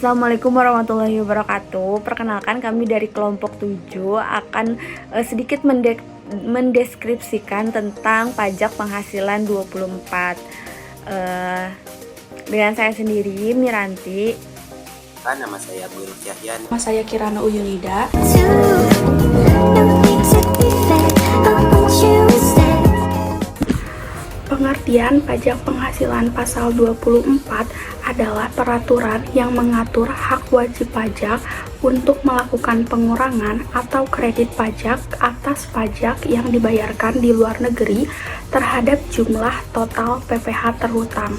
Assalamualaikum warahmatullahi wabarakatuh. Perkenalkan, kami dari kelompok 7 akan sedikit mendeskripsikan tentang pajak penghasilan 24. Dengan saya sendiri, Miranti. Nama saya Boy Cahyan. Nama saya Kirana Uyunida. Pengertian pajak penghasilan pasal 24 adalah peraturan yang mengatur hak wajib pajak untuk melakukan pengurangan atau kredit pajak atas pajak yang dibayarkan di luar negeri terhadap jumlah total PPh terhutang.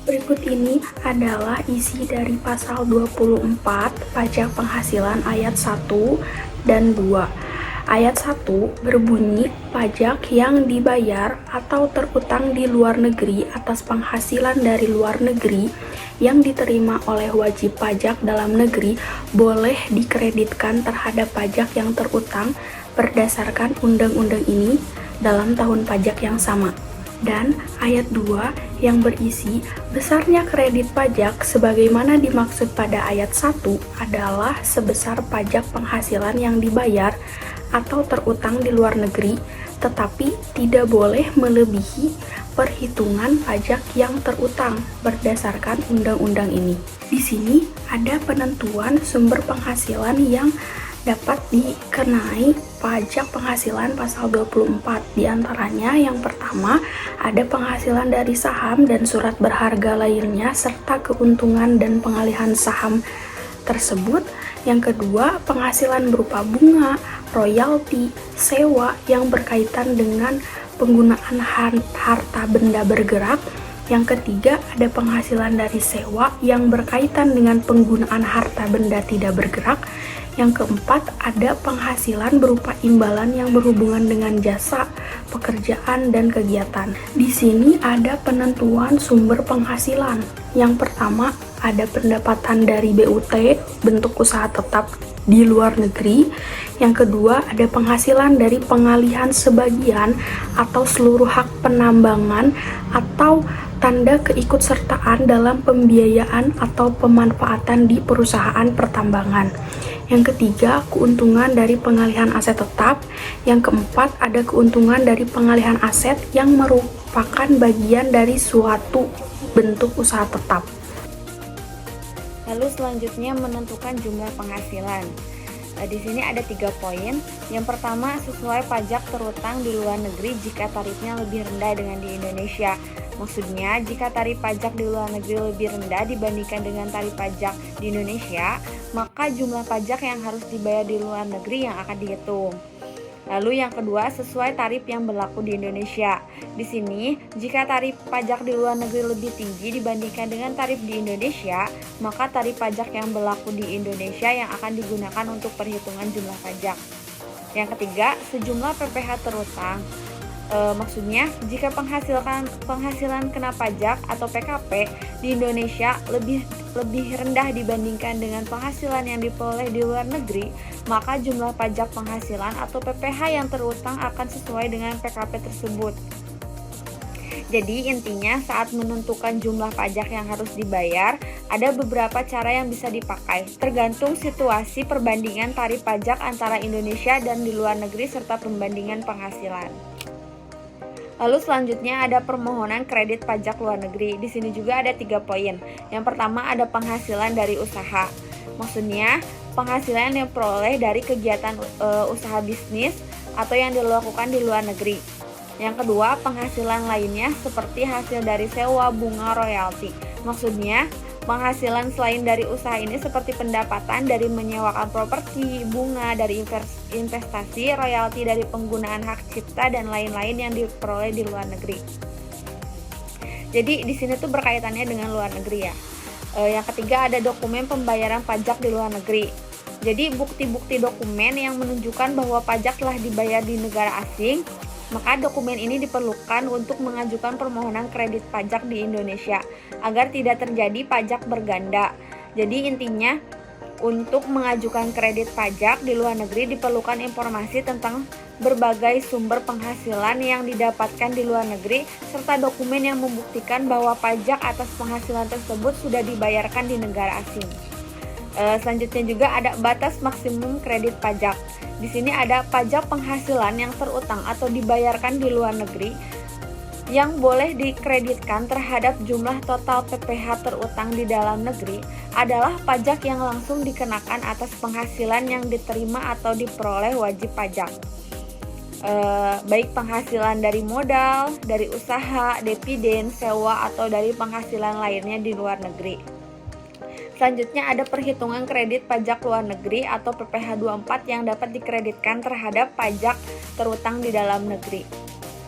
Berikut ini adalah isi dari pasal 24 pajak penghasilan ayat 1 dan 2. Ayat 1 berbunyi, pajak yang dibayar atau terutang di luar negeri atas penghasilan dari luar negeri yang diterima oleh wajib pajak dalam negeri boleh dikreditkan terhadap pajak yang terutang berdasarkan undang-undang ini dalam tahun pajak yang sama. Dan ayat 2 yang berisi besarnya kredit pajak sebagaimana dimaksud pada ayat 1 adalah sebesar pajak penghasilan yang dibayar atau terutang di luar negeri, tetapi tidak boleh melebihi perhitungan pajak yang terutang berdasarkan undang-undang ini. Di sini ada penentuan sumber penghasilan yang dapat dikenai pajak penghasilan pasal 24. Di antaranya yang pertama ada penghasilan dari saham dan surat berharga lainnya serta keuntungan dan pengalihan saham tersebut. Yang kedua, penghasilan berupa bunga, royalti, sewa yang berkaitan dengan penggunaan harta benda bergerak. Yang ketiga, ada penghasilan dari sewa yang berkaitan dengan penggunaan harta benda tidak bergerak. Yang keempat, ada penghasilan berupa imbalan yang berhubungan dengan jasa, pekerjaan, dan kegiatan. Di sini ada penentuan sumber penghasilan. Yang pertama, ada pendapatan dari BUT, bentuk usaha tetap di luar negeri. Yang kedua, ada penghasilan dari pengalihan sebagian atau seluruh hak penambangan atau tanda keikutsertaan dalam pembiayaan atau pemanfaatan di perusahaan pertambangan. Yang ketiga, keuntungan dari pengalihan aset tetap. Yang keempat, ada keuntungan dari pengalihan aset yang merupakan bagian dari suatu bentuk usaha tetap. Lalu selanjutnya menentukan jumlah penghasilan. Di sini ada 3 poin. Yang pertama, sesuai pajak terutang di luar negeri jika tarifnya lebih rendah dengan di Indonesia. Maksudnya, jika tarif pajak di luar negeri lebih rendah dibandingkan dengan tarif pajak di Indonesia, maka jumlah pajak yang harus dibayar di luar negeri yang akan dihitung. Lalu yang kedua, sesuai tarif yang berlaku di Indonesia. Di sini, jika tarif pajak di luar negeri lebih tinggi dibandingkan dengan tarif di Indonesia, maka tarif pajak yang berlaku di Indonesia yang akan digunakan untuk perhitungan jumlah pajak. Yang ketiga, sejumlah PPh terutang. Maksudnya, jika penghasilan kena pajak atau PKP di Indonesia lebih rendah dibandingkan dengan penghasilan yang diperoleh di luar negeri, maka jumlah pajak penghasilan atau PPh yang terutang akan sesuai dengan PKP tersebut. Jadi intinya saat menentukan jumlah pajak yang harus dibayar, ada beberapa cara yang bisa dipakai, tergantung situasi perbandingan tarif pajak antara Indonesia dan di luar negeri serta perbandingan penghasilan. Lalu selanjutnya ada permohonan kredit pajak luar negeri. Di sini juga ada 3 poin. Yang pertama ada penghasilan dari usaha. Maksudnya penghasilan yang diperoleh dari kegiatan usaha bisnis atau yang dilakukan di luar negeri. Yang kedua, penghasilan lainnya seperti hasil dari sewa, bunga, royalti. Maksudnya penghasilan selain dari usaha ini seperti pendapatan dari menyewakan properti, bunga dari investasi, royalti dari penggunaan hak cipta, dan lain-lain yang diperoleh di luar negeri. Jadi di sini tuh berkaitannya dengan luar negeri ya. Yang ketiga ada dokumen pembayaran pajak di luar negeri. Jadi bukti-bukti dokumen yang menunjukkan bahwa pajak telah dibayar di negara asing. Maka dokumen ini diperlukan untuk mengajukan permohonan kredit pajak di Indonesia agar tidak terjadi pajak berganda. Jadi intinya untuk mengajukan kredit pajak di luar negeri diperlukan informasi tentang berbagai sumber penghasilan yang didapatkan di luar negeri serta dokumen yang membuktikan bahwa pajak atas penghasilan tersebut sudah dibayarkan di negara asing. Selanjutnya juga ada batas maksimum kredit pajak. Di sini ada pajak penghasilan yang terutang atau dibayarkan di luar negeri yang boleh dikreditkan terhadap jumlah total PPh terutang di dalam negeri adalah pajak yang langsung dikenakan atas penghasilan yang diterima atau diperoleh wajib pajak. Baik penghasilan dari modal, dari usaha, dividen, sewa, atau dari penghasilan lainnya di luar negeri. Selanjutnya ada perhitungan kredit pajak luar negeri atau PPh 24 yang dapat dikreditkan terhadap pajak terutang di dalam negeri.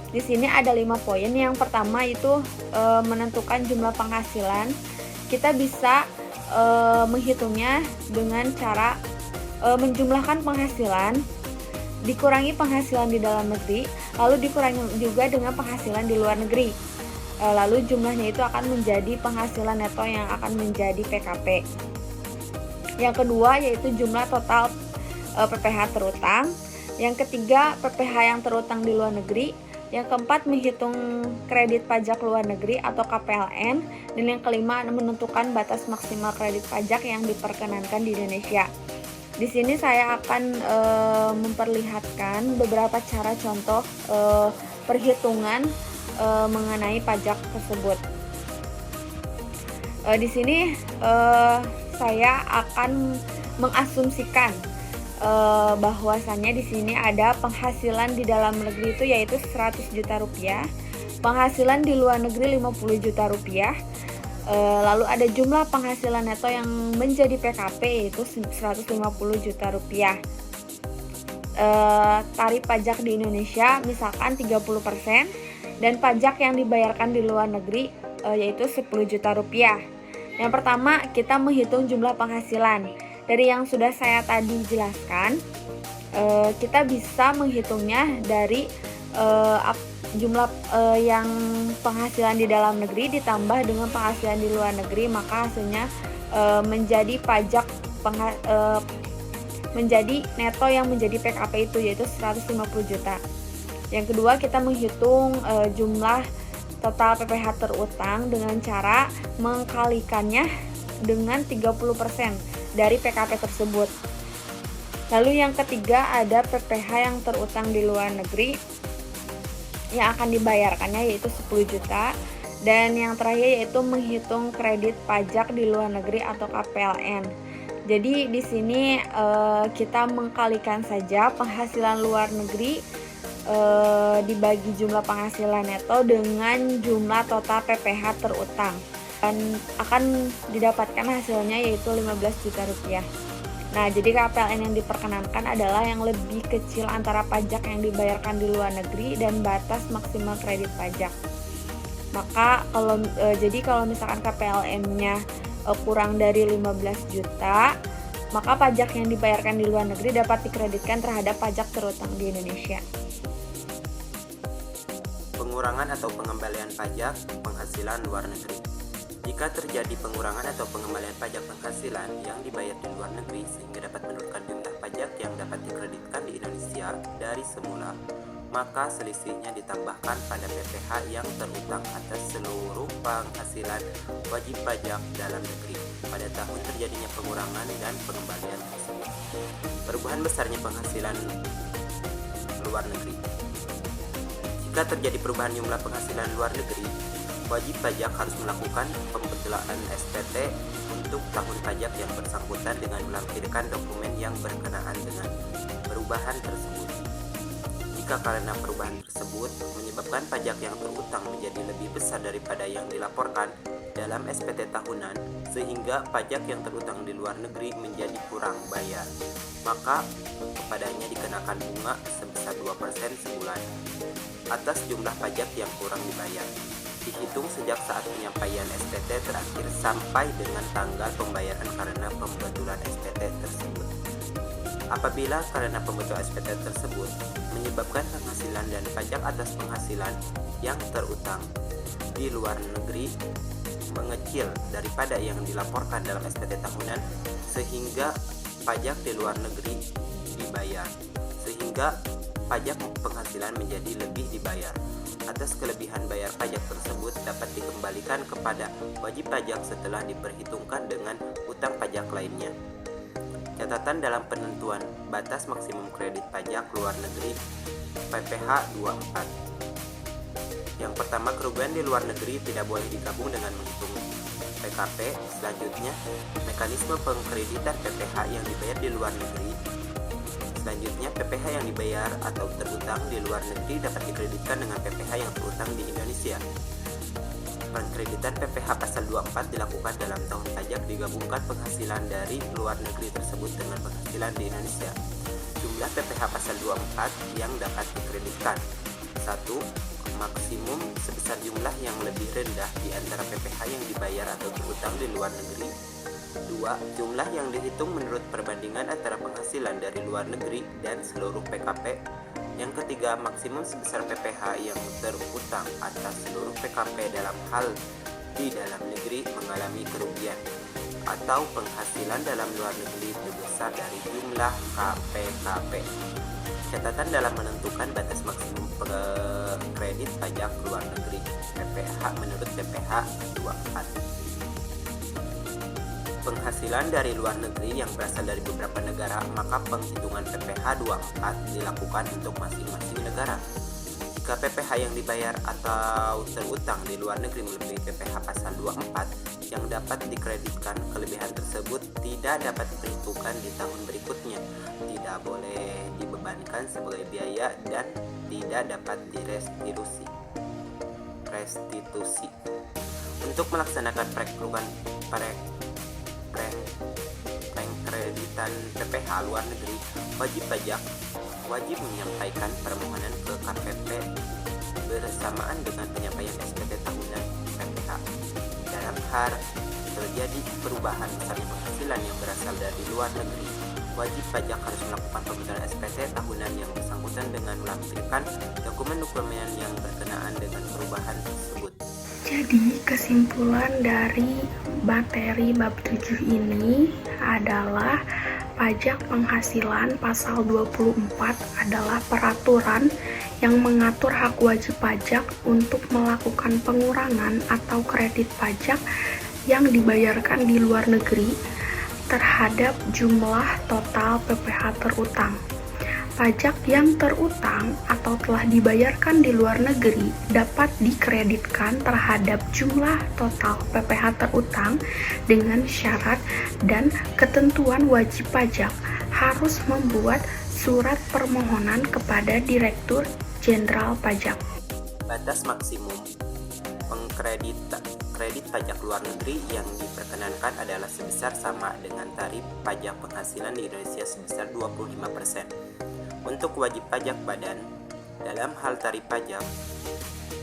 Di sini ada 5 poin. Yang pertama itu menentukan jumlah penghasilan. Kita bisa menghitungnya dengan cara menjumlahkan penghasilan, dikurangi penghasilan di dalam negeri, lalu dikurangi juga dengan penghasilan di luar negeri. Lalu jumlahnya itu akan menjadi penghasilan neto yang akan menjadi PKP. Yang kedua yaitu jumlah total PPh terutang. Yang ketiga PPh yang terutang di luar negeri. Yang keempat menghitung kredit pajak luar negeri atau KPLN. Dan yang kelima menentukan batas maksimal kredit pajak yang diperkenankan di Indonesia. Di sini saya akan memperlihatkan beberapa cara contoh perhitungan mengenai pajak tersebut. Di sini saya akan mengasumsikan bahwasannya di sini ada penghasilan di dalam negeri itu yaitu 100 juta rupiah, penghasilan di luar negeri 50 juta rupiah, lalu ada jumlah penghasilan neto yang menjadi PKP yaitu 150 juta rupiah. Tarif pajak di Indonesia misalkan 30%, dan pajak yang dibayarkan di luar negeri yaitu 10 juta rupiah. Yang pertama kita menghitung jumlah penghasilan. Dari yang sudah saya tadi jelaskan, kita bisa menghitungnya dari jumlah yang penghasilan di dalam negeri ditambah dengan penghasilan di luar negeri, maka hasilnya menjadi pajak menjadi neto yang menjadi PKP itu yaitu 150 juta. Yang kedua kita menghitung jumlah total PPh terutang dengan cara mengkalikannya dengan 30% dari PKP tersebut. Lalu yang ketiga ada PPh yang terutang di luar negeri yang akan dibayarkannya yaitu 10 juta. Dan yang terakhir yaitu menghitung kredit pajak di luar negeri atau KPLN. Jadi di sini kita mengkalikan saja penghasilan luar negeri dibagi jumlah penghasilan neto dengan jumlah total PPh terutang, dan akan didapatkan hasilnya yaitu 15 juta rupiah. Nah, jadi KPLN yang diperkenankan adalah yang lebih kecil antara pajak yang dibayarkan di luar negeri dan batas maksimal kredit pajak. Maka kalau misalkan KPLN-nya kurang dari 15 juta, maka pajak yang dibayarkan di luar negeri dapat dikreditkan terhadap pajak terutang di Indonesia. Pengurangan atau pengembalian pajak penghasilan luar negeri. Jika terjadi pengurangan atau pengembalian pajak penghasilan yang dibayar di luar negeri sehingga dapat menurunkan jumlah pajak yang dapat dikreditkan di Indonesia dari semula, maka selisihnya ditambahkan pada PPh yang terutang atas seluruh penghasilan wajib pajak dalam negeri pada tahun terjadinya pengurangan dan pengembalian tersebut. Perubahan besarnya penghasilan luar negeri. Jika terjadi perubahan jumlah penghasilan luar negeri, wajib pajak harus melakukan pembetulan SPT untuk tahun pajak yang bersangkutan dengan melampirkan dokumen yang berkenaan dengan perubahan tersebut. Jika karena perubahan tersebut menyebabkan pajak yang terutang menjadi lebih besar daripada yang dilaporkan dalam SPT tahunan, sehingga pajak yang terutang di luar negeri menjadi kurang bayar, maka kepadanya dikenakan bunga sebesar 2% sebulan atas jumlah pajak yang kurang dibayar, dihitung sejak saat penyampaian SPT terakhir sampai dengan tanggal pembayaran karena pembetulan SPT tersebut. Apabila karena pembetulan SPT tersebut menyebabkan penghasilan dan pajak atas penghasilan yang terutang di luar negeri mengecil daripada yang dilaporkan dalam SPT tahunan, sehingga pajak di luar negeri dibayar, sehingga pajak penghasilan menjadi lebih dibayar. Atas kelebihan bayar pajak tersebut dapat dikembalikan kepada wajib pajak setelah diperhitungkan dengan utang pajak lainnya. Catatan dalam penentuan batas maksimum kredit pajak luar negeri PPh 24. Yang pertama, kerugian di luar negeri tidak boleh digabung dengan menghitung PKP. Selanjutnya, mekanisme pengkreditan PPh yang dibayar di luar negeri. Selanjutnya, PPh yang dibayar atau terutang di luar negeri dapat dikreditkan dengan PPh yang terutang di Indonesia. Pengkreditan PPh pasal 24 dilakukan dalam tahun pajak digabungkan penghasilan dari luar negeri tersebut dengan penghasilan di Indonesia. Jumlah PPh pasal 24 yang dapat dikreditkan: 1. Maksimum sebesar jumlah yang lebih rendah di antara PPh yang dibayar atau terutang di luar negeri. 2. Jumlah yang dihitung menurut perbandingan antara penghasilan dari luar negeri dan seluruh PKP. Yang ketiga, maksimum sebesar PPh yang terutang atas seluruh PKP dalam hal di dalam negeri mengalami kerugian atau penghasilan dalam luar negeri lebih besar dari jumlah KPKP. Catatan dalam menentukan batas maksimum kredit pajak luar negeri PPh menurut PPh 24. Penghasilan dari luar negeri yang berasal dari beberapa negara, maka penghitungan PPh 24 dilakukan untuk masing-masing negara. Jika PPh yang dibayar atau terutang di luar negeri melebihi PPh pasal 24 yang dapat dikreditkan, kelebihan tersebut tidak dapat diperhitungkan di tahun berikutnya, tidak boleh dibebankan sebagai biaya, dan tidak dapat direstitusi. Untuk melaksanakan pengkreditan PPh luar negeri, wajib pajak wajib menyampaikan permohonan ke KPP bersamaan dengan penyampaian SPT tahunan PPh. Dalam hal terjadi perubahan misalnya penghasilan yang berasal dari luar negeri, wajib pajak harus melakukan pembentukan SPT tahunan yang bersangkutan dengan melampirkan dokumen-dokumen yang berkenaan dengan perubahan tersebut. Jadi kesimpulan dari materi bab 7 ini adalah pajak penghasilan pasal 24 adalah peraturan yang mengatur hak wajib pajak untuk melakukan pengurangan atau kredit pajak yang dibayarkan di luar negeri terhadap jumlah total PPh terutang. Pajak yang terutang atau telah dibayarkan di luar negeri dapat dikreditkan terhadap jumlah total PPh terutang dengan syarat dan ketentuan wajib pajak harus membuat surat permohonan kepada Direktur Jenderal Pajak. Batas maksimum kredit pajak luar negeri yang diperkenankan adalah sebesar sama dengan tarif pajak penghasilan di Indonesia sebesar 25%. Untuk wajib pajak badan, dalam hal tarif pajak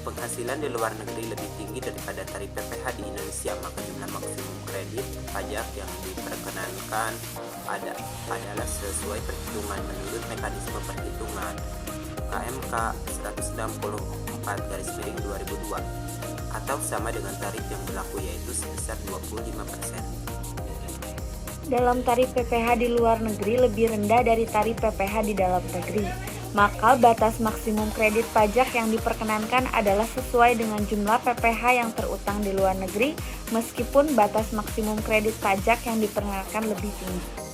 penghasilan di luar negeri lebih tinggi daripada tarif PPh di Indonesia, maka jumlah maksimum kredit pajak yang diperkenankan adalah sesuai perhitungan menurut mekanisme perhitungan KMK 164/2002 atau sama dengan tarif yang berlaku, yaitu sebesar 25%. Dalam tarif PPh di luar negeri lebih rendah dari tarif PPh di dalam negeri, maka batas maksimum kredit pajak yang diperkenankan adalah sesuai dengan jumlah PPh yang terutang di luar negeri, meskipun batas maksimum kredit pajak yang diperkenankan lebih tinggi.